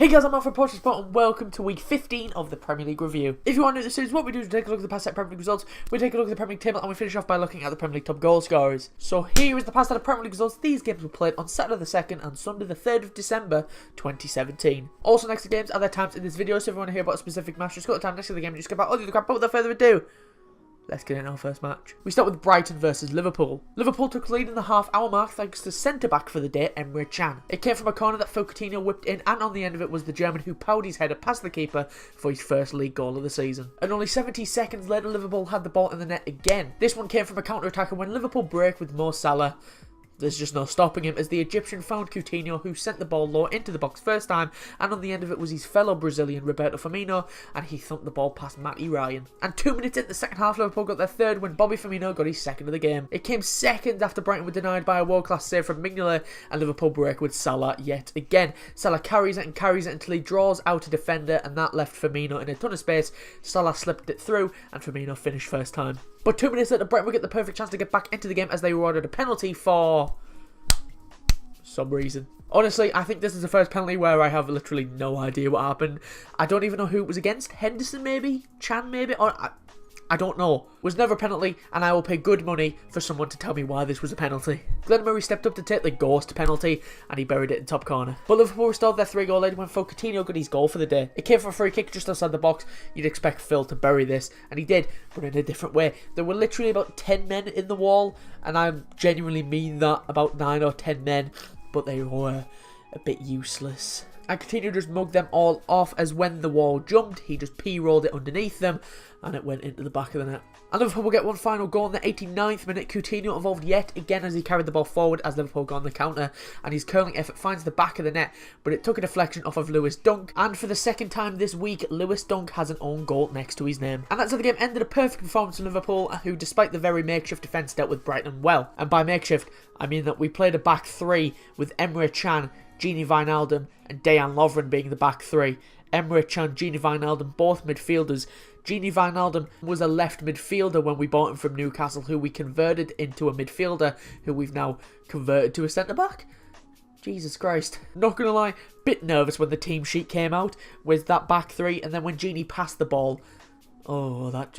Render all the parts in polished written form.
Hey guys, I'm Alfred Porterspot and welcome to week 15 of the Premier League review. If you want to know the series, what we do is we take a look at the past set Premier League results, we take a look at the Premier League table, and we finish off by looking at the Premier League top goal scorers. So here is the past set of Premier League results. These games were played on Saturday the 2nd and Sunday the 3rd of December 2017. Also next to games are their times in this video, so if you want to hear about a specific match, just go to the time next to the game and just skip out all the other crap. But without further ado, let's get in our first match. We start with Brighton versus Liverpool. Liverpool took lead in the half-hour mark thanks to centre-back for the day, Emirates Can. It came from a corner that Phil Coutinho whipped in, and on the end of it was the German who powered his header past the keeper for his first league goal of the season. And only 70 seconds later, Liverpool had the ball in the net again. This one came from a counter-attack, and when Liverpool break with Mo Salah, there's just no stopping him as the Egyptian found Coutinho, who sent the ball low into the box first time, and on the end of it was his fellow Brazilian Roberto Firmino, and he thumped the ball past Matty Ryan. And 2 minutes into the second half, Liverpool got their third when Bobby Firmino got his second of the game. It came seconds after Brighton were denied by a world-class save from Mignolet, and Liverpool break with Salah yet again. Salah carries it until he draws out a defender, and that left Firmino in a ton of space. Salah slipped it through, and Firmino finished first time. But 2 minutes later, Brighton would get the perfect chance to get back into the game as they were ordered a penalty for some reason. Honestly, I think this is the first penalty where I have literally no idea what happened. I don't even know who it was against. Henderson maybe? Chan maybe? Or I don't know. It was never a penalty, and I will pay good money for someone to tell me why this was a penalty. Glenn Murray stepped up to take the ghost penalty, and he buried it in top corner. But Liverpool restored their 3-goal lead when Phil Coutinho got his goal for the day. It came from a free kick just outside the box. You'd expect Phil to bury this, and he did, but in a different way. There were literally about 10 men in the wall, and I genuinely mean that, about 9 or 10 men, but they were a bit useless. And Coutinho just mugged them all off, as when the wall jumped, he just p-rolled it underneath them, and it went into the back of the net. And Liverpool will get one final goal in the 89th minute. Coutinho involved yet again as he carried the ball forward as Liverpool got on the counter, and his curling effort finds the back of the net, but it took a deflection off of Lewis Dunk, and for the second time this week, Lewis Dunk has an own goal next to his name. And that's how the game ended. A perfect performance from Liverpool, who despite the very makeshift defence dealt with Brighton well. And by makeshift, I mean that we played a back three with Emre Can, Gini Wijnaldum and Dejan Lovren being the back three. Emre Can, Gini Wijnaldum, both midfielders. Gini Wijnaldum was a left midfielder when we bought him from Newcastle, who we converted into a midfielder, who we've now converted to a centre-back. Jesus Christ. Not gonna lie, bit nervous when the team sheet came out with that back three, and then when Gini passed the ball, oh, that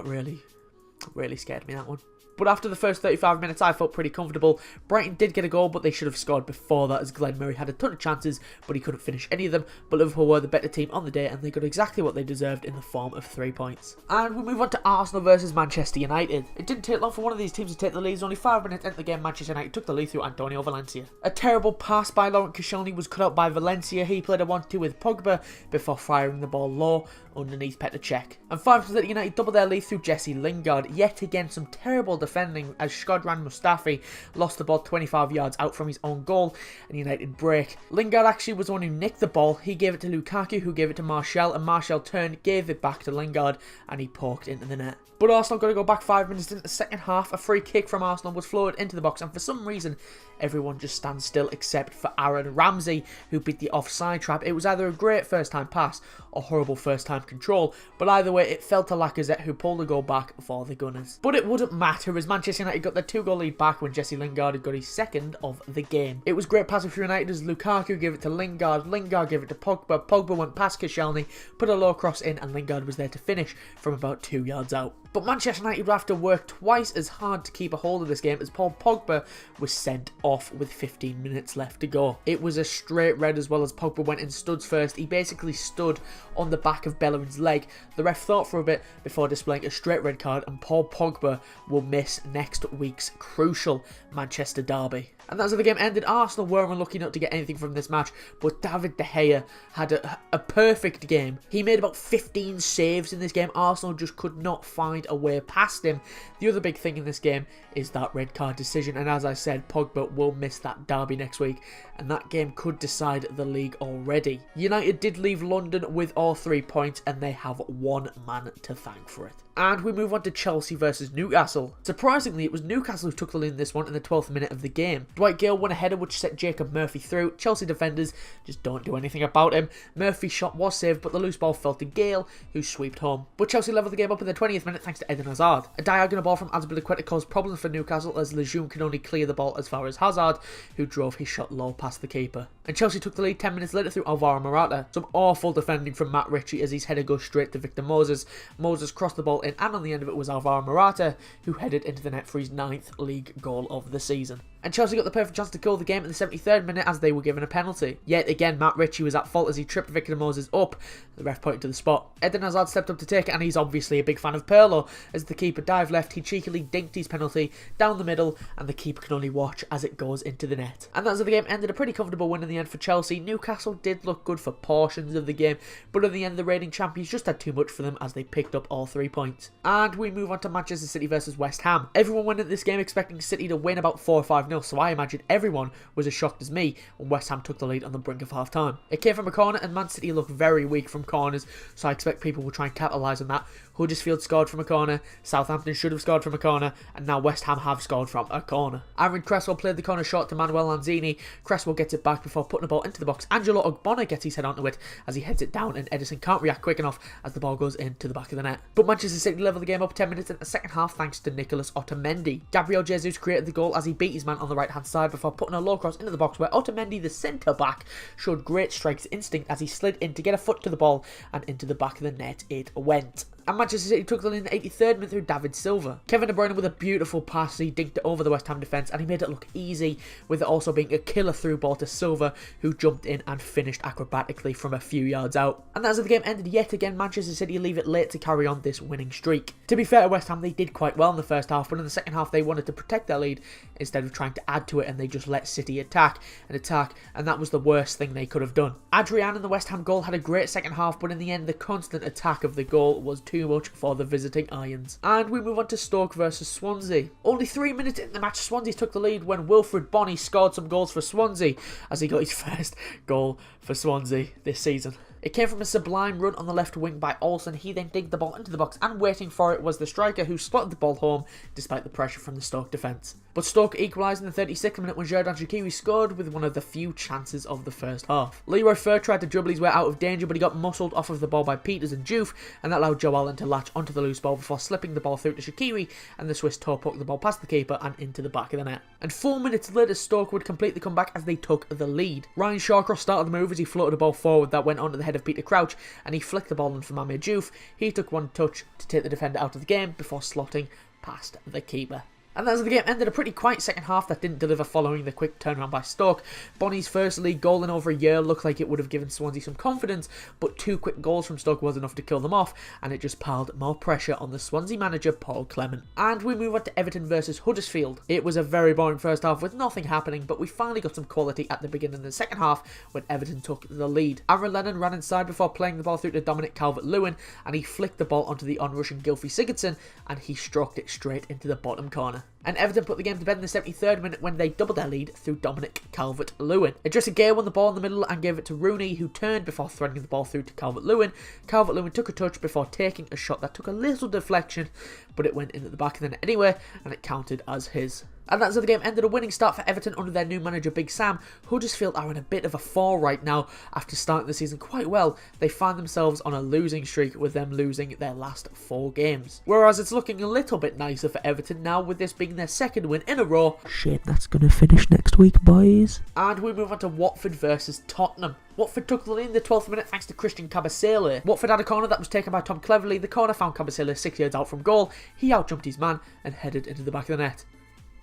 really scared me, that one. But after the first 35 minutes, I felt pretty comfortable. Brighton did get a goal, but they should have scored before that, as Glenn Murray had a ton of chances, but he couldn't finish any of them. But Liverpool were the better team on the day, and they got exactly what they deserved in the form of 3 points. And we move on to Arsenal versus Manchester United. It didn't take long for one of these teams to take the lead. Only 5 minutes into the game, Manchester United took the lead through Antonio Valencia. A terrible pass by Laurent Koscielny was cut out by Valencia. He played a 1-2 with Pogba before firing the ball low underneath Petr Cech. And 5 minutes later, United doubled their lead through Jesse Lingard. Yet again, some terrible defending as Shkodran Mustafi lost the ball 25 yards out from his own goal, and United break. Lingard actually was the one who nicked the ball. He gave it to Lukaku, who gave it to Martial, and Martial turned, gave it back to Lingard, and he poked into the net. But Arsenal got to go back 5 minutes into the second half. A free kick from Arsenal was floated into the box, and for some reason, everyone just stands still except for Aaron Ramsey, who beat the offside trap. It was either a great first-time pass or horrible first-time control, but either way, it fell to Lacazette, who pulled the goal back for the Gunners. But it wouldn't matter, as Manchester United got their 2-goal lead back when Jesse Lingard had got his second of the game. It was great passing for United as Lukaku gave it to Lingard, Lingard gave it to Pogba, Pogba went past Koscielny, put a low cross in, and Lingard was there to finish from about 2 yards out. But Manchester United would have to work twice as hard to keep a hold of this game, as Paul Pogba was sent off with 15 minutes left to go. It was a straight red, as well as Pogba went in studs first. He basically stood on the back of Bellerin's leg. The ref thought for a bit before displaying a straight red card, and Paul Pogba will miss next week's crucial Manchester derby. And that's how the game ended. Arsenal were unlucky not to get anything from this match, but David De Gea had a perfect game. He made about 15 saves in this game. Arsenal just could not find a way past him. The other big thing in this game is that red card decision, and as I said, Pogba will miss that derby next week, and that game could decide the league already. United did leave London with all 3 points, and they have one man to thank for it. And we move on to Chelsea versus Newcastle. Surprisingly, it was Newcastle who took the lead in this one in the 12th minute of the game. Dwight Gale won a header which set Jacob Murphy through. Chelsea defenders just don't do anything about him. Murphy's shot was saved, but the loose ball fell to Gale, who sweeped home. But Chelsea levelled the game up in the 20th minute thanks thanks to Eden Hazard. A diagonal ball from Azpilicueta caused problems for Newcastle as Lejeune can only clear the ball as far as Hazard, who drove his shot low past the keeper. And Chelsea took the lead 10 minutes later through Alvaro Morata. Some awful defending from Matt Ritchie as his header goes straight to Victor Moses. Moses crossed the ball in, and on the end of it was Alvaro Morata, who headed into the net for his 9th league goal of the season. And Chelsea got the perfect chance to kill the game in the 73rd minute as they were given a penalty. Yet again, Matt Ritchie was at fault as he tripped Victor Moses up. The ref pointed to the spot. Eden Hazard stepped up to take it, and he's obviously a big fan of Pirlo. As the keeper dived left, he cheekily dinked his penalty down the middle, and the keeper can only watch as it goes into the net. And that's how the game ended. A pretty comfortable win in the end for Chelsea. Newcastle did look good for portions of the game, but in the end, the reigning champions just had too much for them as they picked up all 3 points. And we move on to Manchester City versus West Ham. Everyone went into this game expecting City to win about 4 or 5-0, so I imagine everyone was as shocked as me when West Ham took the lead on the brink of half time. It came from a corner, and Man City looked very weak from corners, so I expect people will try and capitalise on that. Huddersfield scored from a corner, Southampton should have scored from a corner, and now West Ham have scored from a corner. Aaron Cresswell played the corner short to Manuel Lanzini. Cresswell gets it back before putting the ball into the box. Angelo Ogbonna gets his head onto it as he heads it down, and Edison can't react quick enough as the ball goes into the back of the net. But Manchester City level the game up 10 minutes in the second half thanks to Nicolas Otamendi. Gabriel Jesus created the goal as he beat his man on the right hand side before putting a low cross into the box where Otamendi, the centre back, showed great strikes instinct as he slid in to get a foot to the ball, and into the back of the net it went. And Manchester City took the lead in the 83rd minute through David Silva. Kevin De Bruyne with a beautiful pass, he dinked it over the West Ham defence, and he made it look easy, with it also being a killer through ball to Silva, who jumped in and finished acrobatically from a few yards out. And as the game ended yet again, Manchester City leave it late to carry on this winning streak. To be fair to West Ham, they did quite well in the first half, but in the second half they wanted to protect their lead instead of trying to add to it, and they just let City attack, and that was the worst thing they could have done. Adrian in the West Ham goal had a great second half, but in the end the constant attack of the goal was too much for the visiting Irons. And we move on to Stoke versus Swansea. Only 3 minutes in the match, Swansea took the lead when Wilfred Bonney scored some goals for Swansea as he got his first goal for Swansea this season. It came from a sublime run on the left wing by Olsen. He then digged the ball into the box, and waiting for it was the striker who slotted the ball home despite the pressure from the Stoke defence. But Stoke equalised in the 36th minute when Xherdan Shaqiri scored with one of the few chances of the first half. Leroy Fer tried to dribble his way out of danger, but he got muscled off of the ball by Peters and Juve, and that allowed Joe Allen to latch onto the loose ball before slipping the ball through to Shaqiri, and the Swiss toe poked the ball past the keeper and into the back of the net. And 4 minutes later, Stoke would complete the comeback as they took the lead. Ryan Shawcross started the move as he floated a ball forward that went onto the head of Peter Crouch, and he flicked the ball in from Amir Diouf. He took one touch to take the defender out of the game before slotting past the keeper. And as the game ended, a pretty quiet second half that didn't deliver following the quick turnaround by Stoke. Bonney's first league goal in over a year looked like it would have given Swansea some confidence, but 2 quick goals from Stoke was enough to kill them off, and it just piled more pressure on the Swansea manager Paul Clement. And we move on to Everton versus Huddersfield. It was a very boring first half with nothing happening, but we finally got some quality at the beginning of the second half when Everton took the lead. Aaron Lennon ran inside before playing the ball through to Dominic Calvert-Lewin, and he flicked the ball onto the onrushing Gylfi Sigurdsson, and he stroked it straight into the bottom corner. And Everton put the game to bed in the 73rd minute when they doubled their lead through Dominic Calvert-Lewin. Idrissa Gueye won the ball in the middle and gave it to Rooney, who turned before threading the ball through to Calvert-Lewin. Calvert-Lewin took a touch before taking a shot that took a little deflection, but it went in at the back of the net anyway, and it counted as his. And that's how the game ended. A winning start for Everton under their new manager Big Sam. Huddersfield are in a bit of a fall right now after starting the season quite well. They find themselves on a losing streak with them losing their last 4 games. Whereas it's looking a little bit nicer for Everton now with this being their second win in a row. Shame that's going to finish next week, boys. And we move on to Watford versus Tottenham. Watford took the lead in the 12th minute thanks to Christian Kabasele. Watford had a corner that was taken by Tom Cleverley. The corner found Kabasele 6 yards out from goal. He outjumped his man and headed into the back of the net.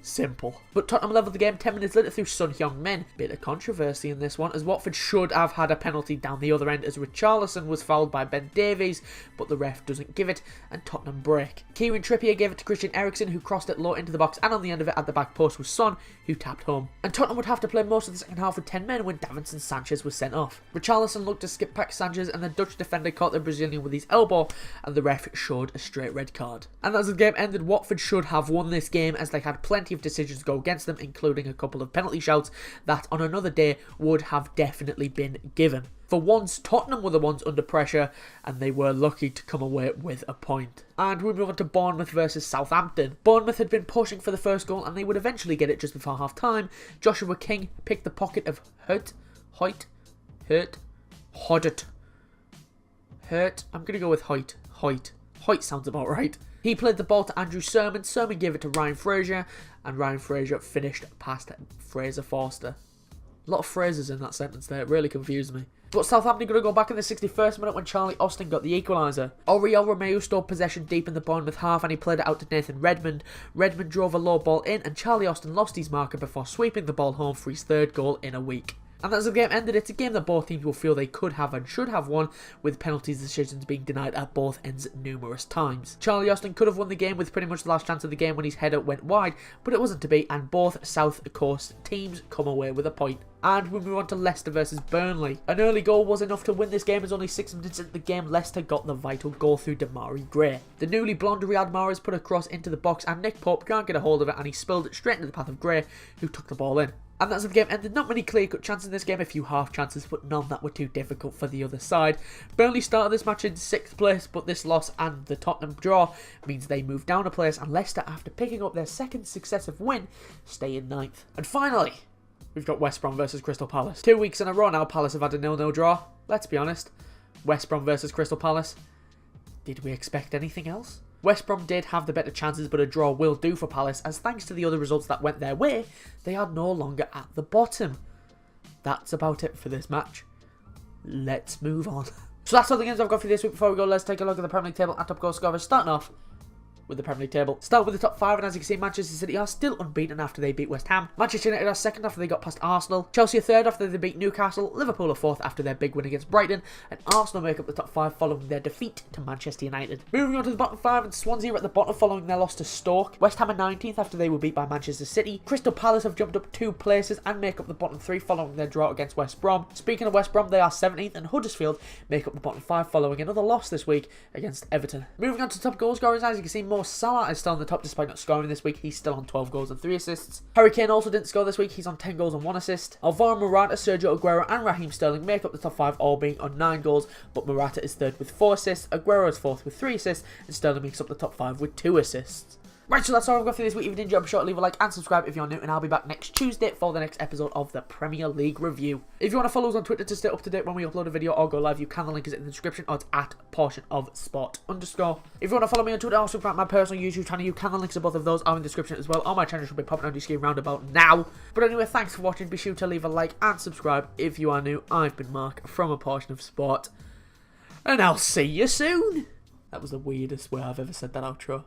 Simple. But Tottenham levelled the game 10 minutes later through Son Heung-min. Bit of controversy in this one, as Watford should have had a penalty down the other end as Richarlison was fouled by Ben Davies, but the ref doesn't give it, and Tottenham break. Kieran Trippier gave it to Christian Eriksen, who crossed it low into the box, and on the end of it at the back post was Son, who tapped home. And Tottenham would have to play most of the second half with 10 men when Davinson Sanchez was sent off. Richarlison looked to skip past Sanchez, and the Dutch defender caught the Brazilian with his elbow, and the ref showed a straight red card. And as the game ended, Watford should have won this game as they had plenty of decisions to go against them, including a couple of penalty shouts that on another day would have definitely been given. For once, Tottenham were the ones under pressure, and they were lucky to come away with a point. And we move on to Bournemouth versus Southampton. Bournemouth had been pushing for the first goal, and they would eventually get it just before half time. Joshua King picked the pocket of Hurt. I'm going to go with Hoyt sounds about right. He played the ball to Andrew Sermon, Sermon gave it to Ryan Fraser, and Ryan Fraser finished past Fraser Forster. A lot of phrases in that sentence there, it really confused me. But Southampton going to go back in the 61st minute when Charlie Austin got the equaliser. Oriol Romeo stored possession deep in the Bournemouth half and he played it out to Nathan Redmond. Redmond drove a low ball in and Charlie Austin lost his marker before sweeping the ball home for his third goal in a week. And as the game ended, it's a game that both teams will feel they could have and should have won, with penalties decisions being denied at both ends numerous times. Charlie Austin could have won the game with pretty much the last chance of the game when his header went wide, but it wasn't to be, and both South Coast teams come away with a point. And we move on to Leicester versus Burnley. An early goal was enough to win this game as only 6 minutes into the game Leicester got the vital goal through Damari Gray. The newly blonde Riyad Mahrez put a cross into the box and Nick Pope can't get a hold of it and he spilled it straight into the path of Gray, who took the ball in. And that's the game ended. Not many clear-cut chances in this game, a few half chances, but none that were too difficult for the other side. Burnley started this match in 6th place, but this loss and the Tottenham draw means they move down a place, and Leicester, after picking up their second successive win, stay in 9th. And finally, we've got West Brom versus Crystal Palace. 2 weeks in a row now, Palace have had a 0-0 draw. Let's be honest, West Brom versus Crystal Palace. Did we expect anything else? West Brom did have the better chances, but a draw will do for Palace, as thanks to the other results that went their way, they are no longer at the bottom. That's about it for this match. Let's move on. So that's all the games I've got for this week. Before we go, let's take a look at the Premier League table and top goal scorers, starting off with the Premier League table. Start with the top 5, and as you can see, Manchester City are still unbeaten after they beat West Ham. Manchester United are second after they got past Arsenal. Chelsea are third after they beat Newcastle. Liverpool are fourth after their big win against Brighton. And Arsenal make up the top 5 following their defeat to Manchester United. Moving on to the bottom 5, and Swansea are at the bottom following their loss to Stoke. West Ham are 19th after they were beat by Manchester City. Crystal Palace have jumped up 2 places and make up the bottom 3 following their draw against West Brom. Speaking of West Brom, they are 17th, and Huddersfield make up the bottom 5 following another loss this week against Everton. Moving on to top goal scorers, as you can see, Mo Salah is still on the top despite not scoring this week. He's still on 12 goals and 3 assists. Harry Kane also didn't score this week. He's on 10 goals and 1 assist. Alvaro Morata, Sergio Aguero and Raheem Sterling make up the top 5, all being on 9 goals, but Morata is third with 4 assists, Aguero is fourth with 3 assists, and Sterling makes up the top 5 with 2 assists. Right, so that's all I've got for this week. If you did enjoy, be sure to leave a like and subscribe if you're new, and I'll be back next Tuesday for the next episode of the Premier League Review. If you want to follow us on Twitter to stay up to date when we upload a video or go live, you can. The link is in the description, or it's at @portionofsport_. If you want to follow me on Twitter or subscribe to my personal YouTube channel, you can. The links to both of those are in the description as well. All my channels should be popping on your screen round about now. But anyway, thanks for watching. Be sure to leave a like and subscribe if you are new. I've been Mark from A Portion of Sport, and I'll see you soon. That was the weirdest way I've ever said that outro.